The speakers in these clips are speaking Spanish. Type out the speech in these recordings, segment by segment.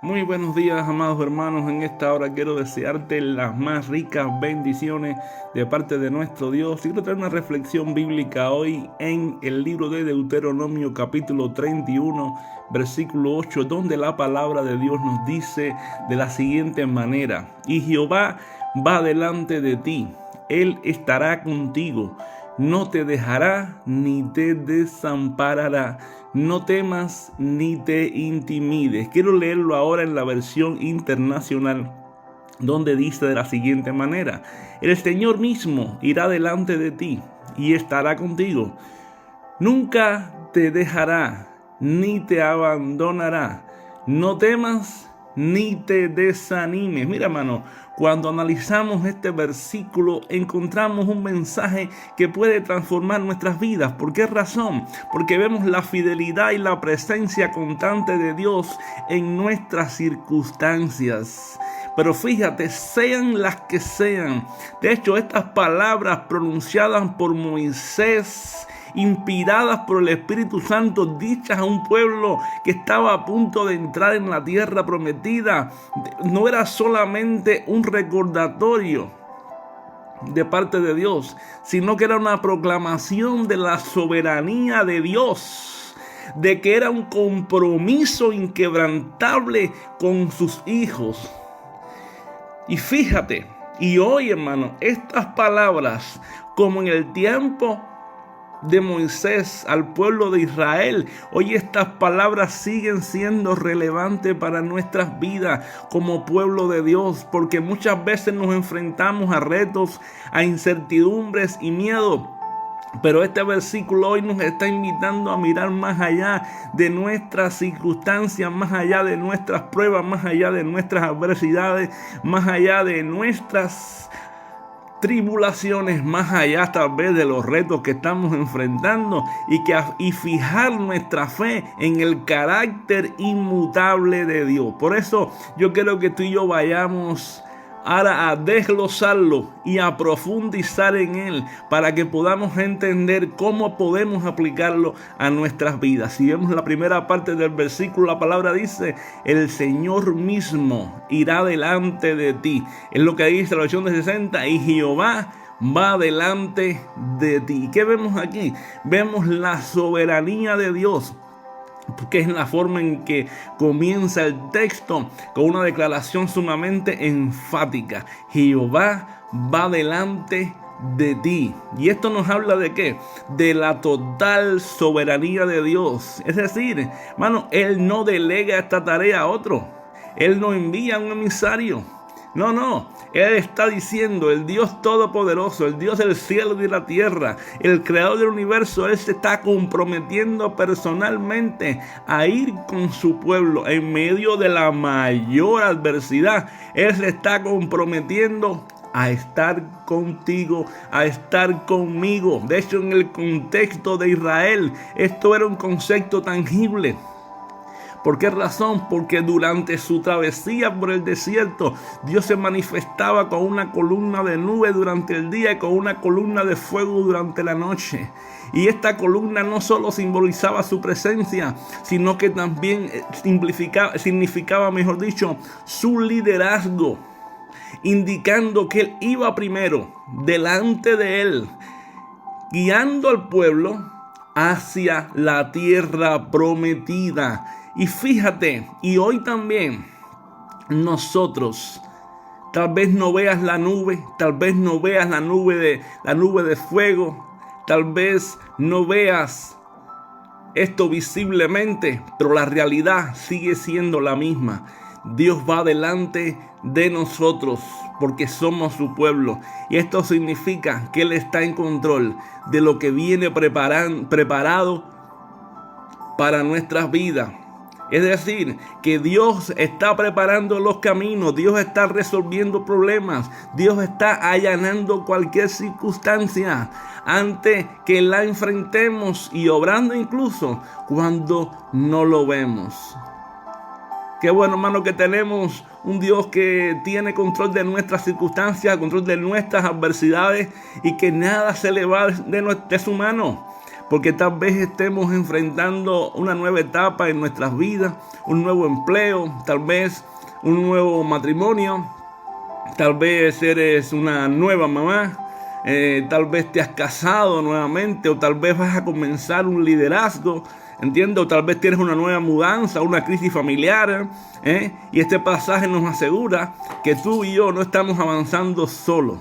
Muy buenos días, amados hermanos. En esta hora quiero desearte las más ricas bendiciones de parte de nuestro Dios. Quiero traer una reflexión bíblica hoy en el libro de Deuteronomio capítulo 31, versículo 8, donde la palabra de Dios nos dice de la siguiente manera: y Jehová va delante de ti, Él estará contigo, no te dejará ni te desamparará. No temas ni te intimides. Quiero leerlo ahora en la versión internacional, donde dice de la siguiente manera: el Señor mismo irá delante de ti y estará contigo. Nunca te dejará ni te abandonará. No temas ni te desanimes. Mira, hermano, cuando analizamos este versículo encontramos un mensaje que puede transformar nuestras vidas. ¿Por qué razón? Porque vemos la fidelidad y la presencia constante de Dios en nuestras circunstancias. Pero fíjate, sean las que sean. De hecho, estas palabras pronunciadas por Moisés, inspiradas por el Espíritu Santo, dichas a un pueblo que estaba a punto de entrar en la tierra prometida, no era solamente un recordatorio de parte de Dios, sino que era una proclamación de la soberanía de Dios, de que era un compromiso inquebrantable con sus hijos. Y fíjate, y hoy, hermano, estas palabras, como en el tiempo de Moisés al pueblo de Israel, hoy estas palabras siguen siendo relevantes para nuestras vidas como pueblo de Dios, porque muchas veces nos enfrentamos a retos, a incertidumbres y miedo. Pero este versículo hoy nos está invitando a mirar más allá de nuestras circunstancias, más allá de nuestras pruebas, más allá de nuestras adversidades, más allá de nuestras tribulaciones, más allá tal vez de los retos que estamos enfrentando, y fijar nuestra fe en el carácter inmutable de Dios. Por eso yo quiero que tú y yo vayamos ahora a desglosarlo y a profundizar en él, para que podamos entender cómo podemos aplicarlo a nuestras vidas. Si vemos la primera parte del versículo, la palabra dice: el Señor mismo irá delante de ti. Es lo que dice la versión de 60, y Jehová va delante de ti. ¿Qué vemos aquí? Vemos la soberanía de Dios, porque es la forma en que comienza el texto, con una declaración sumamente enfática: Jehová va delante de ti. Y esto nos habla de ¿qué? De la total soberanía de Dios. Es decir, hermano, Él no delega esta tarea a otro. Él no envía a un emisario. No, Él está diciendo: el Dios todopoderoso, el Dios del cielo y de la tierra, el creador del universo, Él se está comprometiendo personalmente a ir con su pueblo en medio de la mayor adversidad. Él se está comprometiendo a estar contigo, a estar conmigo. De hecho, en el contexto de Israel, esto era un concepto tangible. ¿Por qué razón? Porque durante su travesía por el desierto, Dios se manifestaba con una columna de nube durante el día y con una columna de fuego durante la noche. Y esta columna no solo simbolizaba su presencia, sino que también significaba, mejor dicho, su liderazgo, indicando que Él iba primero, delante de Él, guiando al pueblo hacia la tierra prometida. Y fíjate, y hoy también nosotros, tal vez no veas la nube, tal vez no veas la nube de fuego, tal vez no veas esto visiblemente, pero la realidad sigue siendo la misma. Dios va delante de nosotros porque somos su pueblo, y esto significa que Él está en control de lo que viene preparado para nuestras vidas. Es decir, que Dios está preparando los caminos, Dios está resolviendo problemas, Dios está allanando cualquier circunstancia antes que la enfrentemos, y obrando incluso cuando no lo vemos. Qué bueno, hermano, que tenemos un Dios que tiene control de nuestras circunstancias, control de nuestras adversidades, y que nada se le va de su mano. porque tal vez estemos enfrentando una nueva etapa en nuestras vidas, un nuevo empleo, tal vez un nuevo matrimonio, tal vez eres una nueva mamá, tal vez te has casado nuevamente, o tal vez vas a comenzar un liderazgo, ¿entiendes? O tal vez tienes una nueva mudanza, una crisis familiar, y este pasaje nos asegura que tú y yo no estamos avanzando solos,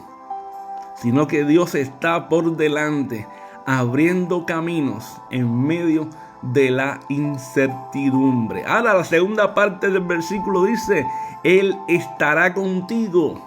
sino que Dios está por delante, abriendo caminos en medio de la incertidumbre. Ahora la segunda parte del versículo dice: Él estará contigo.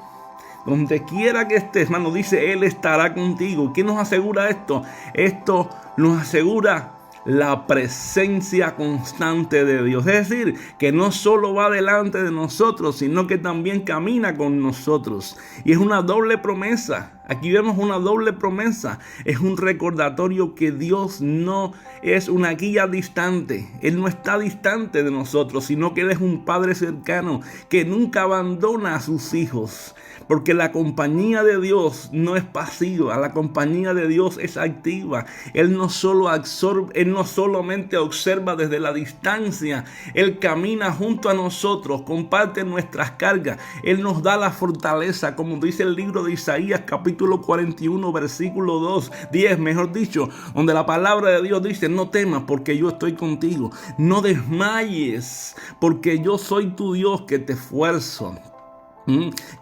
Donde quiera que estés, hermano, dice Él estará contigo. ¿Quién nos asegura esto? Esto nos asegura la presencia constante de Dios. Es decir, que no solo va delante de nosotros, sino que también camina con nosotros. Y es una doble promesa. Aquí vemos una doble promesa. Es un recordatorio que Dios no es una guía distante. Él no está distante de nosotros, sino que Él es un Padre cercano que nunca abandona a sus hijos. Porque la compañía de Dios no es pasiva, la compañía de Dios es activa. Él no solamente observa desde la distancia, Él camina junto a nosotros, comparte nuestras cargas. Él nos da la fortaleza, como dice el libro de Isaías, capítulo 41, versículo 10, mejor dicho, donde la palabra de Dios dice: no temas porque yo estoy contigo, no desmayes porque yo soy tu Dios que te esfuerzo,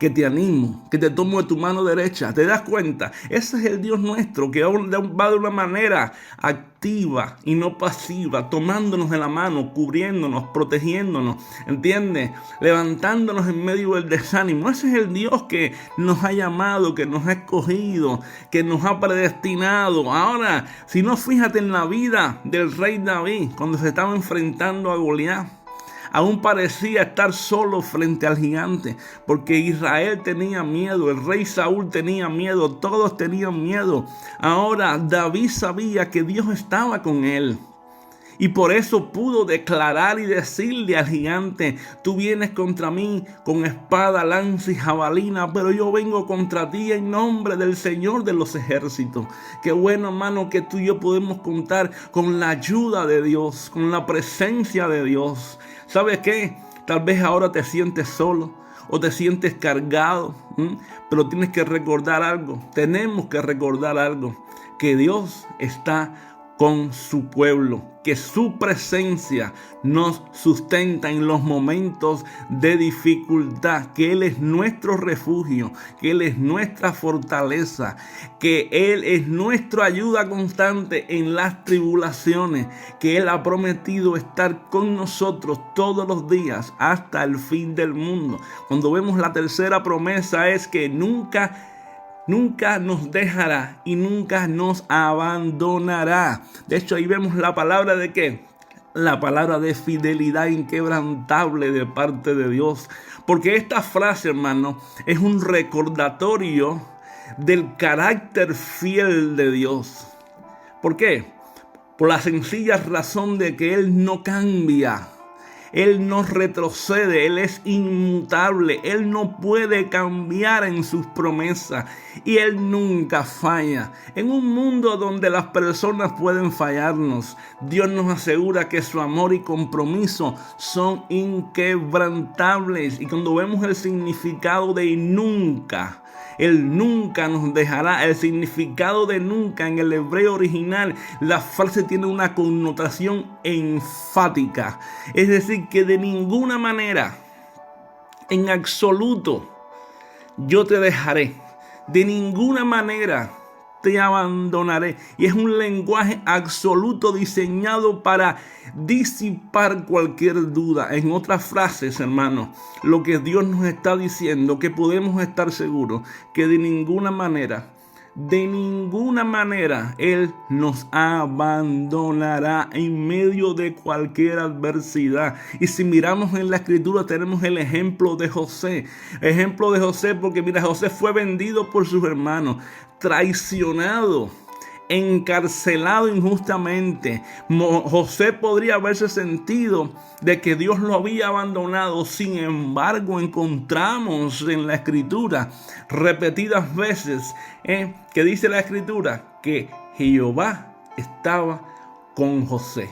que te animo, que te tomo de tu mano derecha. ¿Te das cuenta? Ese es el Dios nuestro, que va de una manera activa y no pasiva, tomándonos de la mano, cubriéndonos, protegiéndonos, ¿entiendes? Levantándonos en medio del desánimo. Ese es el Dios que nos ha llamado, que nos ha escogido, que nos ha predestinado. Ahora, si no, fíjate en la vida del rey David, cuando se estaba enfrentando a Goliat. Aún parecía estar solo frente al gigante, porque Israel tenía miedo, el rey Saúl tenía miedo, todos tenían miedo. Ahora David sabía que Dios estaba con él. Y por eso pudo declarar y decirle al gigante: tú vienes contra mí con espada, lanza y jabalina, pero yo vengo contra ti en nombre del Señor de los ejércitos. Qué bueno, hermano, que tú y yo podemos contar con la ayuda de Dios, con la presencia de Dios. ¿Sabes qué? Tal vez ahora te sientes solo o te sientes cargado, pero tienes que recordar algo. Tenemos que recordar algo: que Dios está con su pueblo, que su presencia nos sustenta en los momentos de dificultad, que Él es nuestro refugio, que Él es nuestra fortaleza, que Él es nuestra ayuda constante en las tribulaciones, que Él ha prometido estar con nosotros todos los días hasta el fin del mundo. Cuando vemos la tercera promesa, es que nunca nos dejará y nunca nos abandonará. De hecho, ahí vemos la palabra de ¿qué? La palabra de fidelidad inquebrantable de parte de Dios. Porque esta frase, hermano, es un recordatorio del carácter fiel de Dios. ¿Por qué? Por la sencilla razón de que Él no cambia. Él no retrocede, Él es inmutable, Él no puede cambiar en sus promesas y Él nunca falla. En un mundo donde las personas pueden fallarnos, Dios nos asegura que su amor y compromiso son inquebrantables. Y cuando vemos el significado de nunca, Él nunca nos dejará. El significado de nunca en el hebreo original, la frase tiene una connotación enfática. Es decir, que de ninguna manera, en absoluto, yo te dejaré. De ninguna manera te abandonaré. Y es un lenguaje absoluto diseñado para disipar cualquier duda. En otras frases, hermanos, lo que Dios nos está diciendo, que podemos estar seguros que de ninguna manera Él nos abandonará en medio de cualquier adversidad. Y si miramos en la escritura, tenemos el ejemplo de José. Ejemplo de José, porque mira, José fue vendido por sus hermanos, traicionado, encarcelado injustamente. José podría haberse sentido de que Dios lo había abandonado. Sin embargo, encontramos en la escritura repetidas veces que dice la escritura que Jehová estaba con José.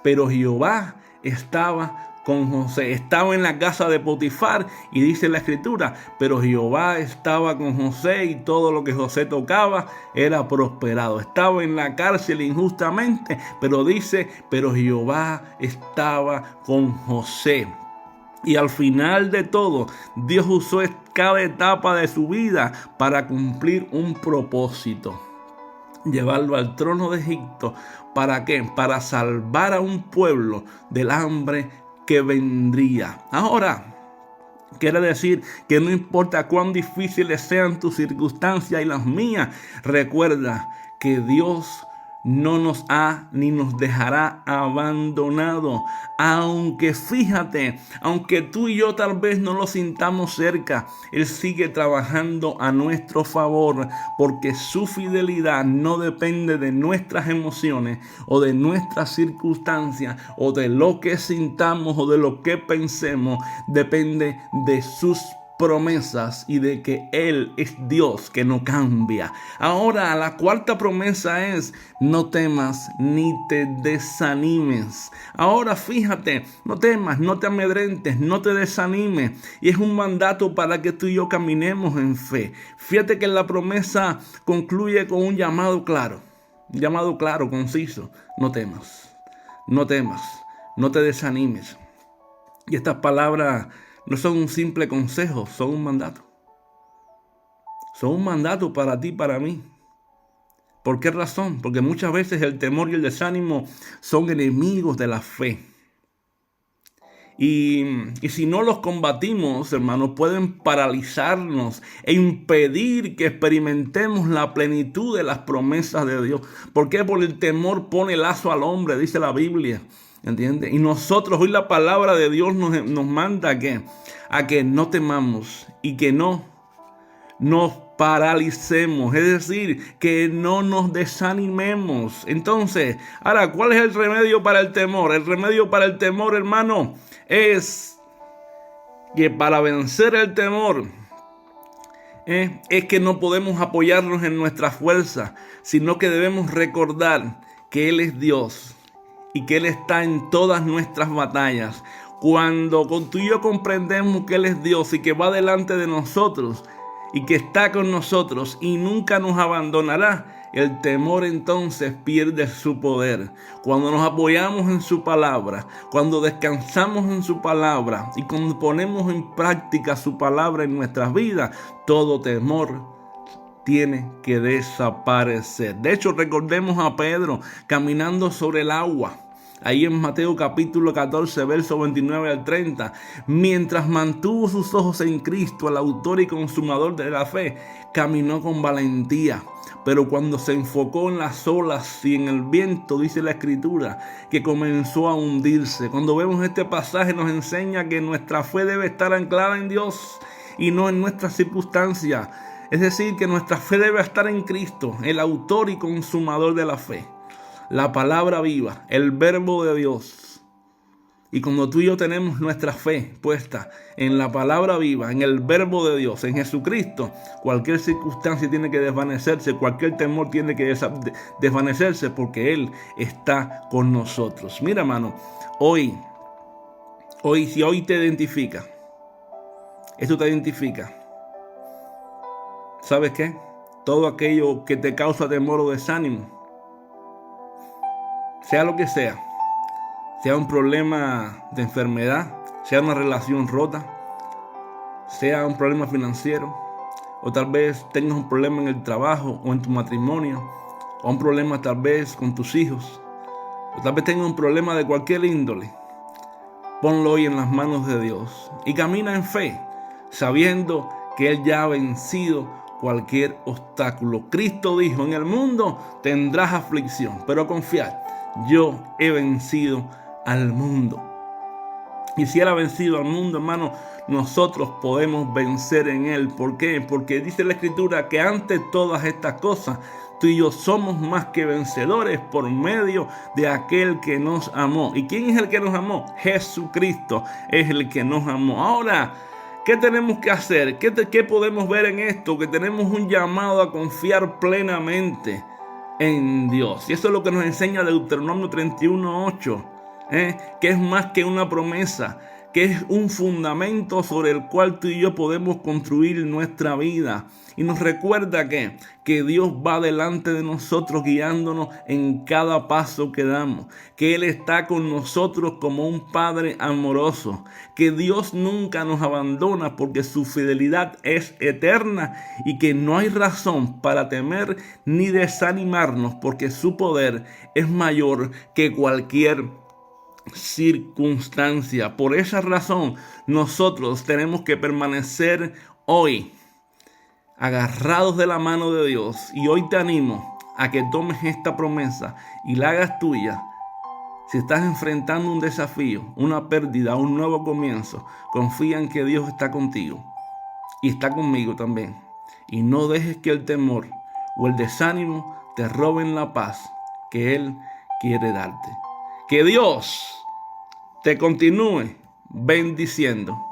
Pero Jehová estaba con José. Estaba en la casa de Potifar y dice la escritura, pero Jehová estaba con José y todo lo que José tocaba era prosperado. Estaba en la cárcel injustamente, pero dice, pero Jehová estaba con José. Y al final de todo, Dios usó cada etapa de su vida para cumplir un propósito. Llevarlo al trono de Egipto. ¿Para qué? Para salvar a un pueblo del hambre que vendría. Ahora, quiere decir que no importa cuán difíciles sean tus circunstancias y las mías, recuerda que Dios no nos ha ni nos dejará abandonado. Aunque fíjate, aunque tú y yo tal vez no lo sintamos cerca, Él sigue trabajando a nuestro favor, porque su fidelidad no depende de nuestras emociones o de nuestras circunstancias o de lo que sintamos o de lo que pensemos. Depende de sus promesas y de que Él es Dios que no cambia. Ahora, la cuarta promesa es: no temas ni te desanimes. Ahora fíjate, no temas, no te amedrentes, no te desanimes. Y es un mandato para que tú y yo caminemos en fe. Fíjate que la promesa concluye con un llamado claro, conciso. No temas, no temas, no te desanimes. Y estas palabras no son un simple consejo, son un mandato. Son un mandato para ti y para mí. ¿Por qué razón? Porque muchas veces el temor y el desánimo son enemigos de la fe. Y si no los combatimos, hermanos, pueden paralizarnos e impedir que experimentemos la plenitud de las promesas de Dios. ¿Por qué? Porque el temor pone lazo al hombre, dice la Biblia. ¿Entiendes? Y nosotros hoy la palabra de Dios nos manda a que no temamos y que no nos paralicemos, es decir, que no nos desanimemos. Entonces, ahora, ¿cuál es el remedio para el temor? El remedio para el temor, hermano, es que para vencer el temor es que no podemos apoyarnos en nuestra fuerza, sino que debemos recordar que Él es Dios y que Él está en todas nuestras batallas. Cuando tú y yo comprendemos que Él es Dios y que va delante de nosotros y que está con nosotros y nunca nos abandonará, el temor entonces pierde su poder. Cuando nos apoyamos en su palabra, cuando descansamos en su palabra y cuando ponemos en práctica su palabra en nuestras vidas, todo temor tiene que desaparecer. De hecho, recordemos a Pedro caminando sobre el agua. Ahí en Mateo capítulo 14, verso 29 al 30. Mientras mantuvo sus ojos en Cristo, el autor y consumador de la fe, caminó con valentía. Pero cuando se enfocó en las olas y en el viento, dice la Escritura, que comenzó a hundirse. Cuando vemos este pasaje nos enseña que nuestra fe debe estar anclada en Dios y no en nuestras circunstancias. Es decir, que nuestra fe debe estar en Cristo, el autor y consumador de la fe. La palabra viva, el verbo de Dios. Y cuando tú y yo tenemos nuestra fe puesta en la palabra viva, en el verbo de Dios, en Jesucristo, cualquier circunstancia tiene que desvanecerse, cualquier temor tiene que desvanecerse, porque Él está con nosotros. Mira, hermano, si hoy te identifica, esto te identifica, ¿sabes qué? Todo aquello que te causa temor o desánimo, sea lo que sea un problema de enfermedad, sea una relación rota, sea un problema financiero, o tal vez tengas un problema en el trabajo o en tu matrimonio, o un problema tal vez con tus hijos, o tal vez tengas un problema de cualquier índole, ponlo hoy en las manos de Dios y camina en fe, sabiendo que Él ya ha vencido cualquier obstáculo. Cristo dijo: en el mundo tendrás aflicción, pero confiad, yo he vencido al mundo. Y si Él ha vencido al mundo, hermano, nosotros podemos vencer en Él. ¿Por qué? Porque dice la Escritura que ante todas estas cosas, tú y yo somos más que vencedores por medio de aquel que nos amó. ¿Y quién es el que nos amó? Jesucristo es el que nos amó. Ahora, ¿qué tenemos que hacer? ¿Qué podemos ver en esto? Que tenemos un llamado a confiar plenamente en Dios. Y eso es lo que nos enseña Deuteronomio 31:8, que es más que una promesa, que es un fundamento sobre el cual tú y yo podemos construir nuestra vida. Y nos recuerda que Dios va delante de nosotros guiándonos en cada paso que damos, que Él está con nosotros como un Padre amoroso, que Dios nunca nos abandona porque su fidelidad es eterna y que no hay razón para temer ni desanimarnos porque su poder es mayor que cualquier circunstancia. Por esa razón, nosotros tenemos que permanecer hoy agarrados de la mano de Dios. Y hoy te animo a que tomes esta promesa y la hagas tuya. Si estás enfrentando un desafío, una pérdida, un nuevo comienzo, confía en que Dios está contigo y está conmigo también. Y no dejes que el temor o el desánimo te roben la paz que Él quiere darte. Que Dios te continúe bendiciendo.